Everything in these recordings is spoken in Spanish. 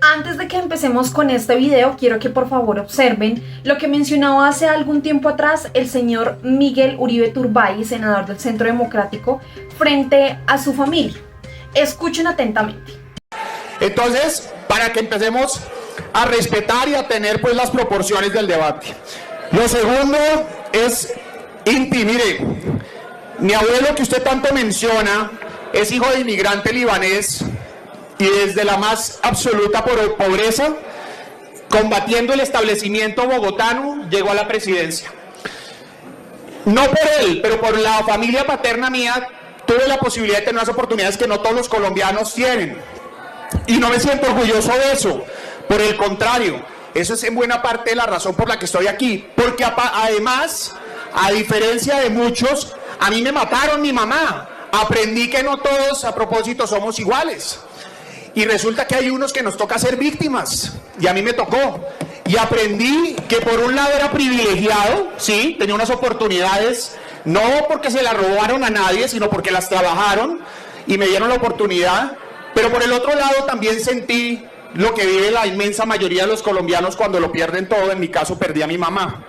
Antes de que empecemos con este video, quiero que por favor observen lo que mencionaba hace algún tiempo atrás el señor Miguel Uribe Turbay, senador del Centro Democrático, frente a su familia. Escuchen atentamente. Entonces, para que empecemos a respetar y a tener pues las proporciones del debate. Lo segundo es, Inti, mire, mi abuelo que usted tanto menciona es hijo de inmigrante libanés y desde la más absoluta pobreza, combatiendo el establecimiento bogotano, llegó a la presidencia. No por él, pero por la familia paterna mía, tuve la posibilidad de tener unas oportunidades que no todos los colombianos tienen. Y no me siento orgulloso de eso, por el contrario, eso es en buena parte la razón por la que estoy aquí, porque además, a diferencia de muchos, a mí me mataron mi mamá, aprendí que no todos a propósito somos iguales, y resulta que hay unos que nos toca ser víctimas, y a mí me tocó, y aprendí que por un lado era privilegiado, sí, tenía unas oportunidades, no porque se las robaron a nadie, sino porque las trabajaron, y me dieron la oportunidad. Pero por el otro lado también sentí lo que vive la inmensa mayoría de los colombianos cuando lo pierden todo. En mi caso perdí a mi mamá.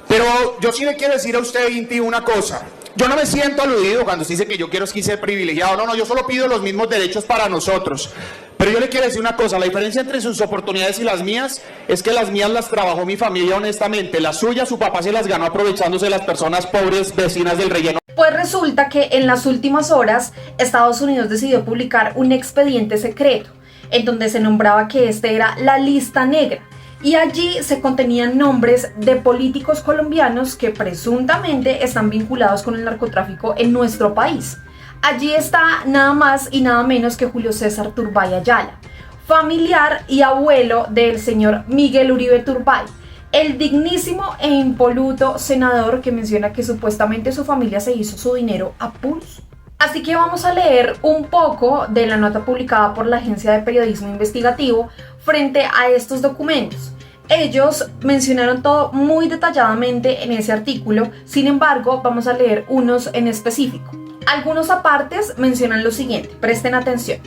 Pero yo sí le quiero decir a usted, Inti, una cosa. Yo no me siento aludido cuando se dice que yo quiero ser privilegiado. No, yo solo pido los mismos derechos para nosotros. Pero yo le quiero decir una cosa, la diferencia entre sus oportunidades y las mías es que las mías las trabajó mi familia honestamente. Las suyas, su papá se las ganó aprovechándose de las personas pobres vecinas del relleno. Pues resulta que en las últimas horas Estados Unidos decidió publicar un expediente secreto en donde se nombraba que este era la lista negra y allí se contenían nombres de políticos colombianos que presuntamente están vinculados con el narcotráfico en nuestro país. Allí está nada más y nada menos que Julio César Turbay Ayala, familiar y abuelo del señor Miguel Uribe Turbay, el dignísimo e impoluto senador que menciona que supuestamente su familia se hizo su dinero a pulso. Así que vamos a leer un poco de la nota publicada por la Agencia de Periodismo Investigativo frente a estos documentos. Ellos mencionaron todo muy detalladamente en ese artículo, sin embargo vamos a leer unos en específico. Algunos apartes mencionan lo siguiente, presten atención.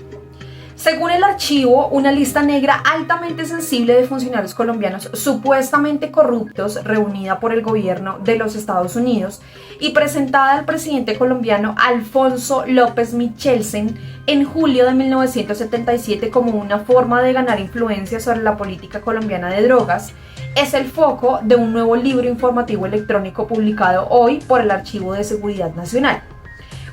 Según el archivo, una lista negra altamente sensible de funcionarios colombianos supuestamente corruptos reunida por el gobierno de los Estados Unidos y presentada al presidente colombiano Alfonso López Michelsen en julio de 1977 como una forma de ganar influencia sobre la política colombiana de drogas, es el foco de un nuevo libro informativo electrónico publicado hoy por el Archivo de Seguridad Nacional.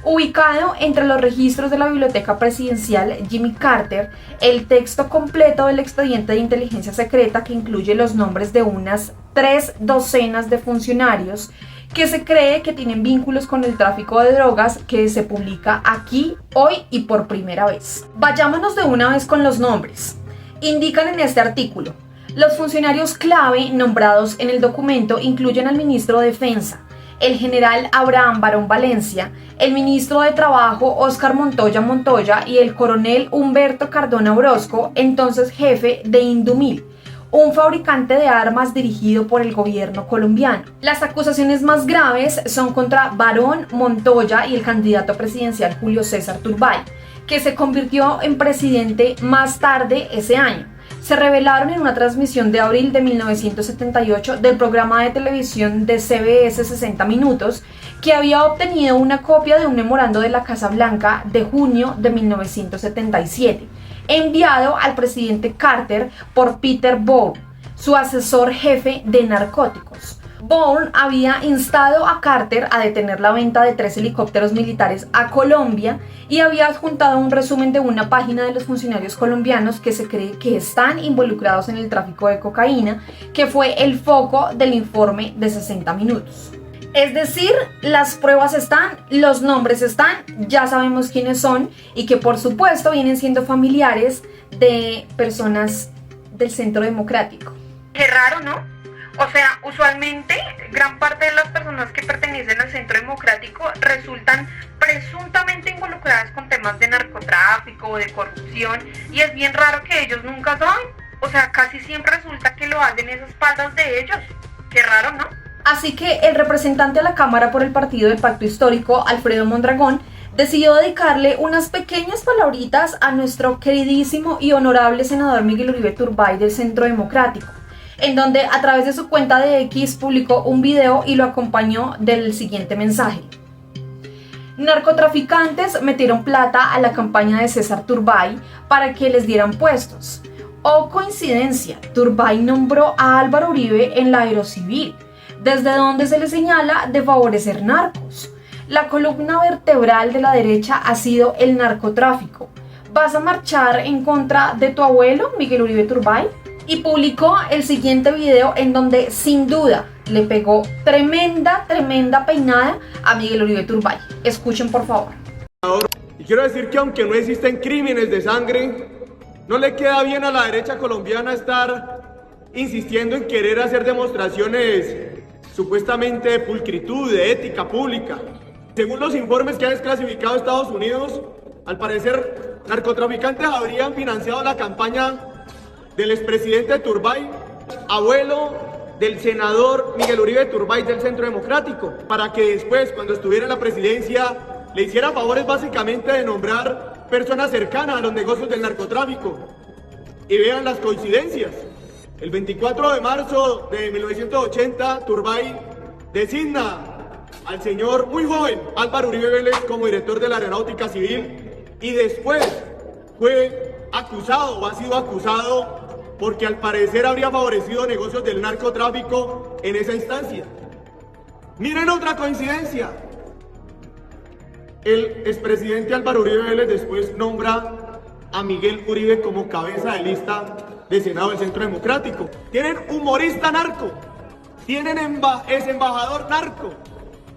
Ubicado entre los registros de la Biblioteca Presidencial Jimmy Carter, el texto completo del expediente de inteligencia secreta que incluye los nombres de unas 3 docenas de funcionarios que se cree que tienen vínculos con el tráfico de drogas que se publica aquí, hoy y por primera vez. Vayámonos de una vez con los nombres. Indican en este artículo, los funcionarios clave nombrados en el documento incluyen al ministro de Defensa, el general Abraham Barón Valencia, el ministro de Trabajo Óscar Montoya y el coronel Humberto Cardona Orozco, entonces jefe de Indumil, un fabricante de armas dirigido por el gobierno colombiano. Las acusaciones más graves son contra Barón, Montoya y el candidato presidencial Julio César Turbay, que se convirtió en presidente más tarde ese año. Se revelaron en una transmisión de abril de 1978 del programa de televisión de CBS 60 Minutos que había obtenido una copia de un memorando de la Casa Blanca de junio de 1977, enviado al presidente Carter por Peter Bourne, su asesor jefe de narcóticos. Bourne había instado a Carter a detener la venta de 3 helicópteros militares a Colombia y había adjuntado un resumen de una página de los funcionarios colombianos que se cree que están involucrados en el tráfico de cocaína, que fue el foco del informe de 60 minutos. Es decir, las pruebas están, los nombres están, ya sabemos quiénes son y que por supuesto vienen siendo familiares de personas del Centro Democrático. Qué raro, ¿no? O sea, usualmente gran parte de las personas que pertenecen al Centro Democrático resultan presuntamente involucradas con temas de narcotráfico o de corrupción y es bien raro que ellos nunca saben. O sea, casi siempre resulta que lo hacen esas espaldas de ellos. Qué raro, ¿no? Así que el representante a la Cámara por el Partido del Pacto Histórico, Alfredo Mondragón, decidió dedicarle unas pequeñas palabritas a nuestro queridísimo y honorable senador Miguel Uribe Turbay del Centro Democrático, en donde a través de su cuenta de X publicó un video y lo acompañó del siguiente mensaje. Narcotraficantes metieron plata a la campaña de César Turbay para que les dieran puestos. Oh coincidencia, Turbay nombró a Álvaro Uribe en la Aerocivil, desde donde se le señala de favorecer narcos. La columna vertebral de la derecha ha sido el narcotráfico. ¿Vas a marchar en contra de tu abuelo, Miguel Uribe Turbay? Y publicó el siguiente video en donde sin duda le pegó tremenda peinada a Miguel Uribe Turbay. Escuchen por favor. Y quiero decir que aunque no existen crímenes de sangre, no le queda bien a la derecha colombiana estar insistiendo en querer hacer demostraciones supuestamente de pulcritud, de ética pública. Según los informes que ha desclasificado Estados Unidos, al parecer narcotraficantes habrían financiado la campaña del expresidente Turbay, abuelo del senador Miguel Uribe Turbay del Centro Democrático, para que después, cuando estuviera en la presidencia, le hiciera favores básicamente de nombrar personas cercanas a los negocios del narcotráfico. Y vean las coincidencias. El 24 de marzo de 1980, Turbay designa al señor muy joven Álvaro Uribe Vélez como director de la Aeronáutica Civil y después fue acusado o ha sido acusado porque al parecer habría favorecido negocios del narcotráfico en esa instancia. Miren otra coincidencia. El expresidente Álvaro Uribe Vélez después nombra a Miguel Uribe como cabeza de lista del Senado del Centro Democrático. Tienen humorista narco, tienen ex embajador narco,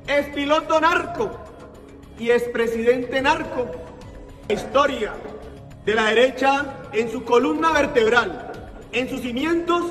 ex piloto narco y expresidente narco. La historia de la derecha en su columna vertebral, en sus cimientos,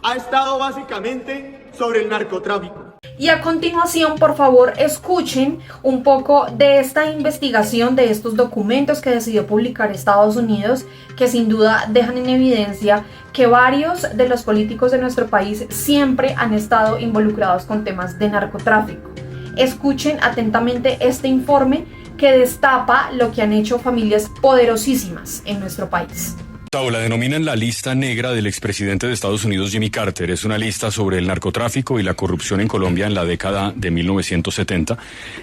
ha estado básicamente sobre el narcotráfico. Y a continuación, por favor, escuchen un poco de esta investigación, de estos documentos que decidió publicar Estados Unidos, que sin duda dejan en evidencia que varios de los políticos de nuestro país siempre han estado involucrados con temas de narcotráfico. Escuchen atentamente este informe que destapa lo que han hecho familias poderosísimas en nuestro país. La denominan la lista negra del expresidente de Estados Unidos, Jimmy Carter. Es una lista sobre el narcotráfico y la corrupción en Colombia en la década de 1970.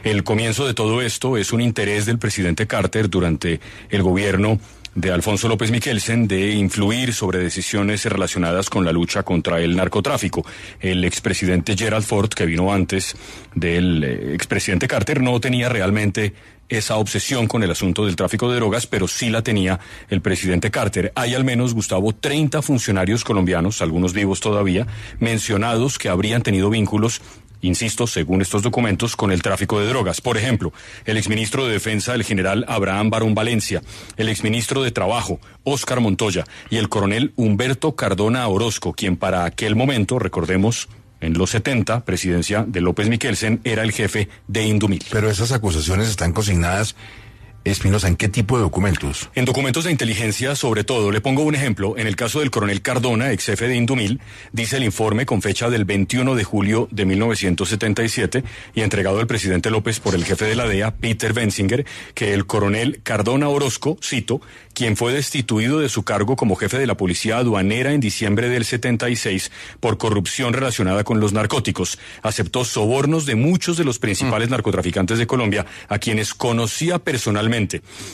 El comienzo de todo esto es un interés del presidente Carter durante el gobierno de Alfonso López Michelsen de influir sobre decisiones relacionadas con la lucha contra el narcotráfico. El expresidente Gerald Ford, que vino antes del expresidente Carter, no tenía realmente esa obsesión con el asunto del tráfico de drogas, pero sí la tenía el presidente Carter. Hay al menos, Gustavo, 30 funcionarios colombianos, algunos vivos todavía, mencionados que habrían tenido vínculos, insisto, según estos documentos, con el tráfico de drogas. Por ejemplo, el exministro de Defensa, el general Abraham Barón Valencia, el exministro de Trabajo, Óscar Montoya, y el coronel Humberto Cardona Orozco, quien para aquel momento, recordemos, en los 70, presidencia de López Michelsen, era el jefe de Indumil. Pero esas acusaciones están consignadas, Espinosa, ¿en qué tipo de documentos? En documentos de inteligencia, sobre todo. Le pongo un ejemplo. En el caso del coronel Cardona, ex jefe de Indumil, dice el informe con fecha del 21 de julio de 1977 y entregado al presidente López por el jefe de la DEA, Peter Bensinger, que el coronel Cardona Orozco, cito, quien fue destituido de su cargo como jefe de la policía aduanera en diciembre del 76 por corrupción relacionada con los narcóticos, aceptó sobornos de muchos de los principales narcotraficantes de Colombia, a quienes conocía personalmente.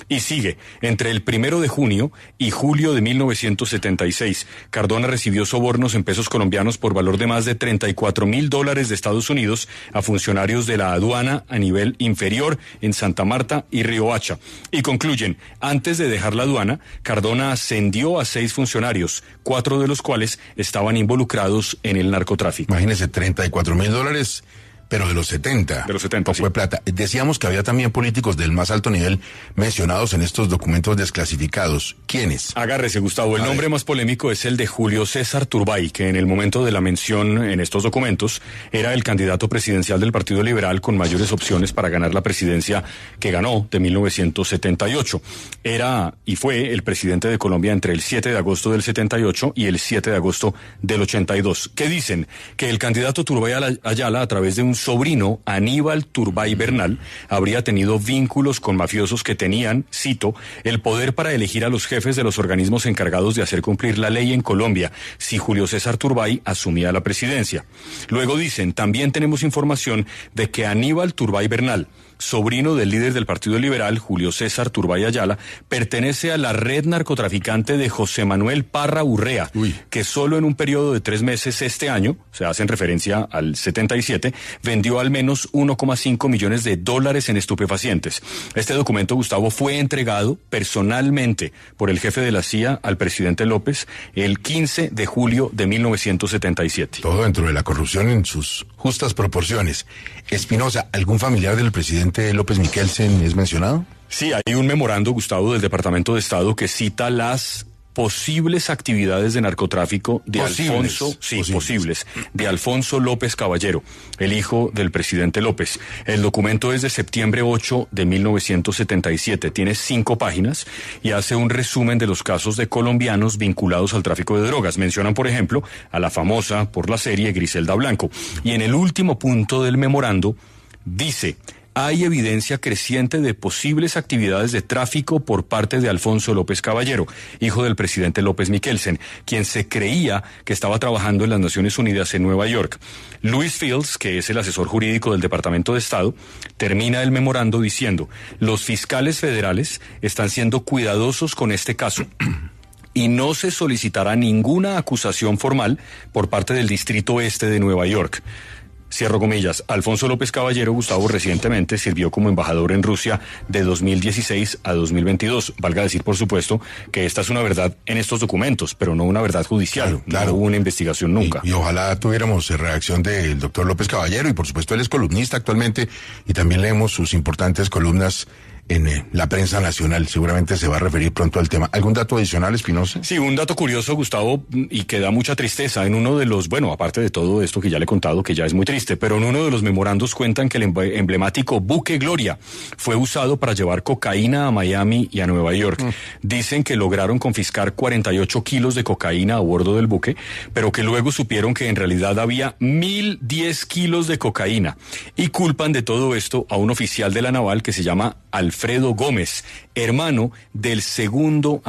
Y sigue, entre el 1 de junio y julio de 1976, Cardona recibió sobornos en pesos colombianos por valor de más de $34,000 de Estados Unidos a funcionarios de la aduana a nivel inferior en Santa Marta y Riohacha. Y concluyen, antes de dejar la aduana, Cardona ascendió a 6 funcionarios, 4 de los cuales estaban involucrados en el narcotráfico. Imagínese, $34,000, pero de los 70. De los 70, fue sí. plata. Decíamos que había también políticos del más alto nivel mencionados en estos documentos desclasificados. ¿Quiénes? Agárrese, Gustavo. El nombre más polémico es el de Julio César Turbay, que en el momento de la mención en estos documentos era el candidato presidencial del Partido Liberal con mayores opciones para ganar la presidencia que ganó de 1978. Era y fue el presidente de Colombia entre el 7 de agosto del 78 y el 7 de agosto del 82. ¿Qué dicen? Que el candidato Turbay Ayala, a través de un sobrino, Aníbal Turbay Bernal, habría tenido vínculos con mafiosos que tenían, cito, el poder para elegir a los jefes de los organismos encargados de hacer cumplir la ley en Colombia, si Julio César Turbay asumía la presidencia. Luego dicen, también tenemos información de que Aníbal Turbay Bernal, sobrino del líder del Partido Liberal, Julio César Turbay Ayala, pertenece a la red narcotraficante de José Manuel Parra Urrea, que solo en un periodo de 3 meses este año, se hacen referencia al 77, vendió al menos 1,5 millones de dólares en estupefacientes. Este documento, Gustavo, fue entregado personalmente por el jefe de la CIA al presidente López el 15 de julio de 1977. Todo dentro de la corrupción en sus justas proporciones. Espinosa, ¿algún familiar del presidente López Michelsen es mencionado? Sí, hay un memorando, Gustavo, del Departamento de Estado que cita las posibles actividades de narcotráfico de posibles, de Alfonso López Caballero, el hijo del presidente López. El documento es de septiembre 8 de 1977, tiene 5 páginas y hace un resumen de los casos de colombianos vinculados al tráfico de drogas. Mencionan, por ejemplo, a la famosa por la serie Griselda Blanco. Y en el último punto del memorando dice: hay evidencia creciente de posibles actividades de tráfico por parte de Alfonso López Caballero, hijo del presidente López Michelsen, quien se creía que estaba trabajando en las Naciones Unidas en Nueva York. Louis Fields, que es el asesor jurídico del Departamento de Estado, termina el memorando diciendo: los fiscales federales están siendo cuidadosos con este caso y no se solicitará ninguna acusación formal por parte del Distrito Este de Nueva York. Cierro comillas. Alfonso López Caballero, Gustavo, recientemente sirvió como embajador en Rusia de 2016 a 2022. Valga decir, por supuesto, que esta es una verdad en estos documentos, pero no una verdad judicial. Claro. No hubo una investigación nunca. Y ojalá tuviéramos reacción del doctor López Caballero, y por supuesto él es columnista actualmente, y también leemos sus importantes columnas en la prensa nacional. Seguramente se va a referir pronto al tema. ¿Algún dato adicional, Espinosa? Sí, un dato curioso, Gustavo, y que da mucha tristeza. En uno de los, aparte de todo esto que ya le he contado, que ya es muy triste, pero en uno de los memorandos cuentan que el emblemático buque Gloria fue usado para llevar cocaína a Miami y a Nueva York. Dicen que lograron confiscar 48 kilos de cocaína a bordo del buque, pero que luego supieron que en realidad había 1.010 kilos de cocaína. Y culpan de todo esto a un oficial de la naval que se llama Alfredo Gómez, hermano del segundo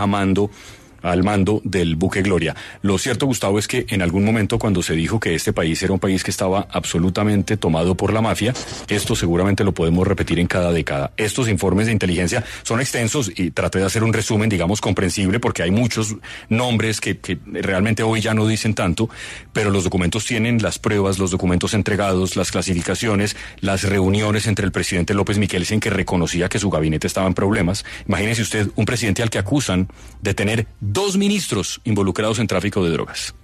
al mando del buque Gloria. Lo cierto, Gustavo, es que en algún momento, cuando se dijo que este país era un país que estaba absolutamente tomado por la mafia, esto seguramente lo podemos repetir en cada década. Estos informes de inteligencia son extensos y traté de hacer un resumen, digamos, comprensible, porque hay muchos nombres que realmente hoy ya no dicen tanto, pero los documentos tienen las pruebas, los documentos entregados, las clasificaciones, las reuniones entre el presidente López Michelsen, que reconocía que su gabinete estaba en problemas. Imagínese usted un presidente al que acusan de tener 2 ministros involucrados en tráfico de drogas.